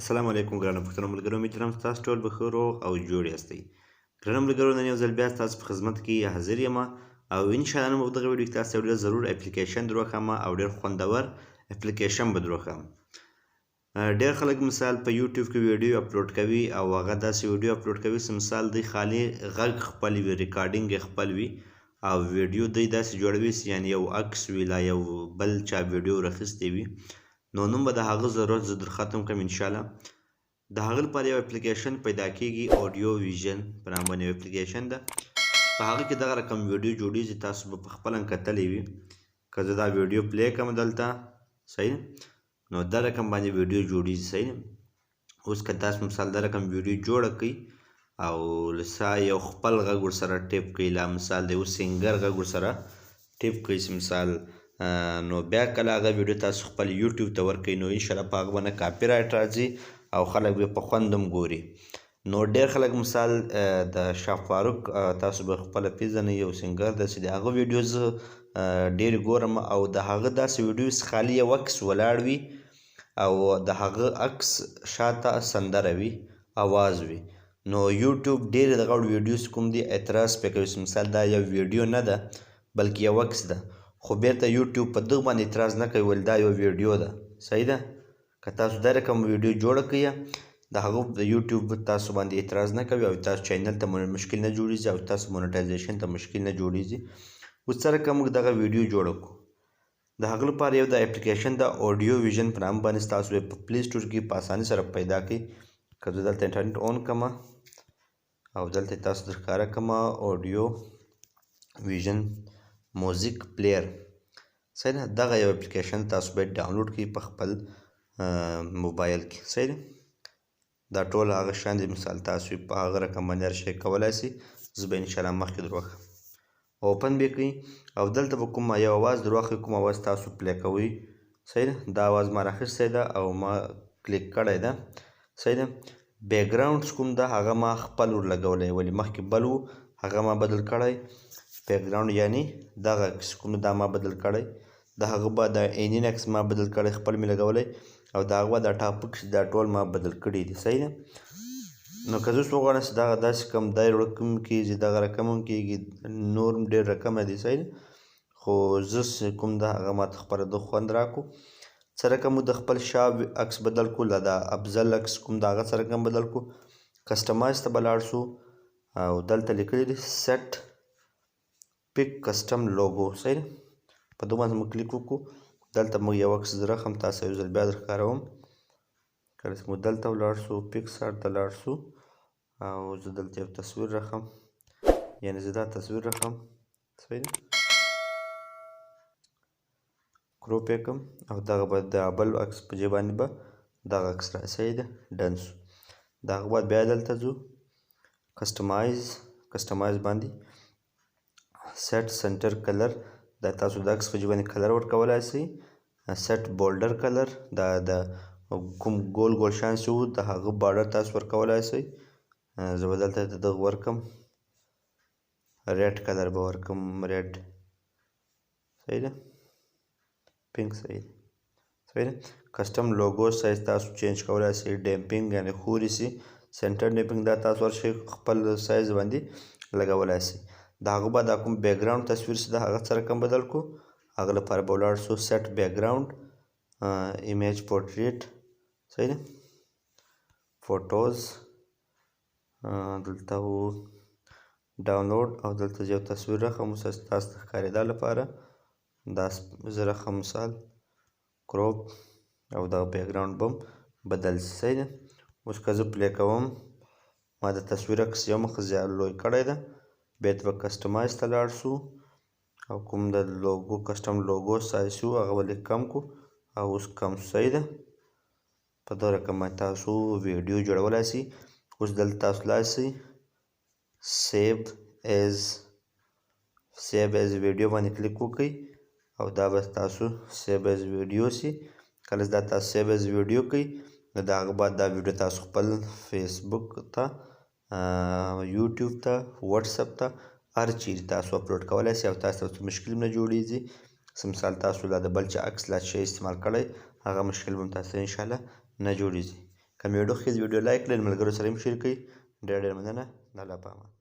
السلام علیکم ګرانو پښتنو ملګرو، امید لرم ستاسو ټول به ښه روغ او جوړ یاستئ. ګرانو ملګرو، نن یو ځل بیا ستاسو په خدمت کې حاضر یم او انشاءالله نن به په دغه ویډیو کې تاسو ته ډېر ضرور اپلیکیشن دروښیم او ډېر خوندور اپلیکیشن به دروښیم. ډېر خلک مثال په یوټیوب کې ویډیو اپلوډ کوي او هغه داسې ویډیو اپلوډ کوي چې مثال دوی خالي غږ خپل وي، ریکارډینګ یې خپل وي او ویډیو دوی داسې جوړوي چې یعنې یو عکس وي لا یو بل چا ویډیو راخیستې وي. نو نن به د هغه ضرورت زه در ختم کړم انشاءالله. د هغه لپاره یو اپلیکیشن پیدا کیږي، اودیو ویژن په نام باندې یو اپلیکیشن ده. په هغه کې دغه رقم ویډیو جوړیږي، تاسو به په خپله کتلی وي. که زه دا ویډیو پلی کړم دلته، صحیح نو دا رقم باندې ویډیو جوړیږي، صحیح. اوس که تاسو مثال دا رقم ویډیو جوړه کړئ او لسا یو خپل غږ ورسره ټیپ کړئ، لا مثال د یو سینګر غږ ورسره ټیپ کړئ چې مثال نو بیا کله هغه ویډیو تاسو خپل یوټیوب ته ورکړئ نو انشاءالله په هغه باندې کاپي رایټ راځي او خلک به په خوند هم ګوري. نو ډېر خلک مثال د شاه فاروق تاسو به خپله پیژنئ، یو سینګر دی چې د هغه ویډیو زه ډېرې ګورم او د هغه داسې ویډیو چې خالي یو عکس ولاړ وي او د هغه عکس شاته سندره وي، اواز وي. نو یوټیوب ډېرې دغه ویډیوز کوم دي اعتراض پرې کوي چې مثال دا یو ویډیو نه ده بلکې یو عکس ده، خو بیرته یوټیوب په دغه باندې اعتراض نه کوي، ویل دا یو ویډیو ده، صحیح ده. که تاسو دا رقم ویډیو جوړه کړئ د هغه د یوټیوب تاسو باندې اعتراض نه کوي او تاسو چینل ته مشکل نه جوړیږي او تاسو مونټایزیشن ته مشکل نه جوړیږي. اوس څه رقم موږ دغه ویډیو جوړه کړو، د هغه لپاره یو د اپلیکیشن د اودیو ویژن په نام باندې تاسو په پلی سټور کې په اسانۍ سره پیدا کړئ. که زه دلته انټرنیټ اون کړم او دلته تاسو در ښکاره کړم اودیو ویژن موزیک پلیر، صحیح ده. دغه یو اپلیکیشن تاسو باید ډاونلوډ کړئ په خپل موبایل کې، صحیح ده. دا ټول هغه شیان دي مثال تاسو په هغه رقم باندې هر شی کولی شئ. زه به انشاءالله مخکې در وښیم. اوپن به یې کړئ او دلته به کوم یو اواز در واخلئ، کوم اواز تاسو پلی کوئ، صحیح ده. دا اواز ما راخیستی ده او ما کلیک کړی ده، صحیح ده. بیکګراونډز کوم ده هغه ما خپل ورلګولی، ولې مخکې بل و هغه ما بدل کړی. بیکګراونډ یعنې دغه عکس کوم دا ما بدل کړی، د هغه به د اینین عکس ما بدل کړی، خپل مې لګولی او د هغه به دا ټاپک دا ټول ما بدل کړي دي، صحیح ده. نو که زه اوس وغواړم چې دغه داسې کم دی رقم کېږي، دغه رقم هم کېږي، نور هم ډېر رقمه دي، صحیح ده. خو زه کوم ده هغه ماته خپله د خوند راکړو. څه رقم مو د خپل شاه عکس بدل کړو، له د افضل عکس کوم د هغه څه رقم بدل کړو. کسټمایز ته به لاړ شو او دلته لیکلي دي سیټ پیک کسټم لوګو، صحیح ده. په دغه باندې موږ کلیک وکړو. دلته موږ یو عکس درخم تاسو یو ځل بیا در ښکاروم. کله چې موږ دلته ولاړ شو پیکسار ته لاړ شو او زه دلته یو تصویر راخم، یعنې زه دا تصویر راخم، صحیح ده. کروپ یې کړم او دغه به د بل عکس په ځای باندې به دغه عکس راشي، صحیح ده. ډن شو. د هغه بعد بیا دلته ځو کسټمایز باندې سیټ سنټر کلر، دا تاسو د عکس په ځای باندې کلر ورکولی شئ. سیټ بولډر کلر، دا د کوم ګول ګول شیان چې وو د هغه بارډر تاسو ورکولی شئ. زه به دلته د دغه ورکړم ریډ کلر به ورکړم، ریډ، صحیح ده. پینک، صحیح ده، صحیح ده. کسټم لوګو سایز تاسو چینج کولی شئ، ډیمپینګ یعنې خوري شي، سنټر ډیمپینګ دا تاسو ورشئ خپل سایز باندې لګولی شئ. د هغه بعد دا کوم بیکګراونډ تصویر چې د هغه څه رقم بدل کړو، هغه لپاره به ولاړ شو سیټ بیکګراونډ ایمیج پورټریټ، صحیح ده. فوټوز دلته و ډاونلوډ او دلته یو تصویر راخم تاسو ته ښکارېدا لپاره دا زه راخم مثال کروپ او دا بیکګراونډ به هم بدل شي، صحیح ده. اوس که زه پلی کوم ما د تصویر عکس یو مخ زیات لوی کړی ده، بیرته به کسټمایز ته لاړ شو او کوم د لوګو کسټم لوګو سایز شو هغه به لږ کم کړو او اوس کم شو، صحیح ده. په دغه رقم باندې تاسو ویډیو جوړولی شئ. اوس دلته تاسو لاړ شئ سیو ایز ویډیو باندې کلیک وکړئ او دا به تاسو سیو ایز ویډیو شي. کله چې دا تاسو سیو ایز ویډیو کړئ نو د هغه بعد دا ویډیو تاسو خپل فیسبوک ته، یوټیوب ته، واتساپ ته، هر چیرې تاسو اپلوډ کولی شئ او تاسو ته مشکل هم نه جوړیږي. مثال تاسو لا د بل چا عکس لا شی استعمال کړی هغه مشکل به هم تاسو ته انشاءالله نه جوړیږي. که مې ویډیو خوښ ویډیو لایک کړئ، ملګرو سره هم شریک کړئ. ډېره مننه. د الله په امان.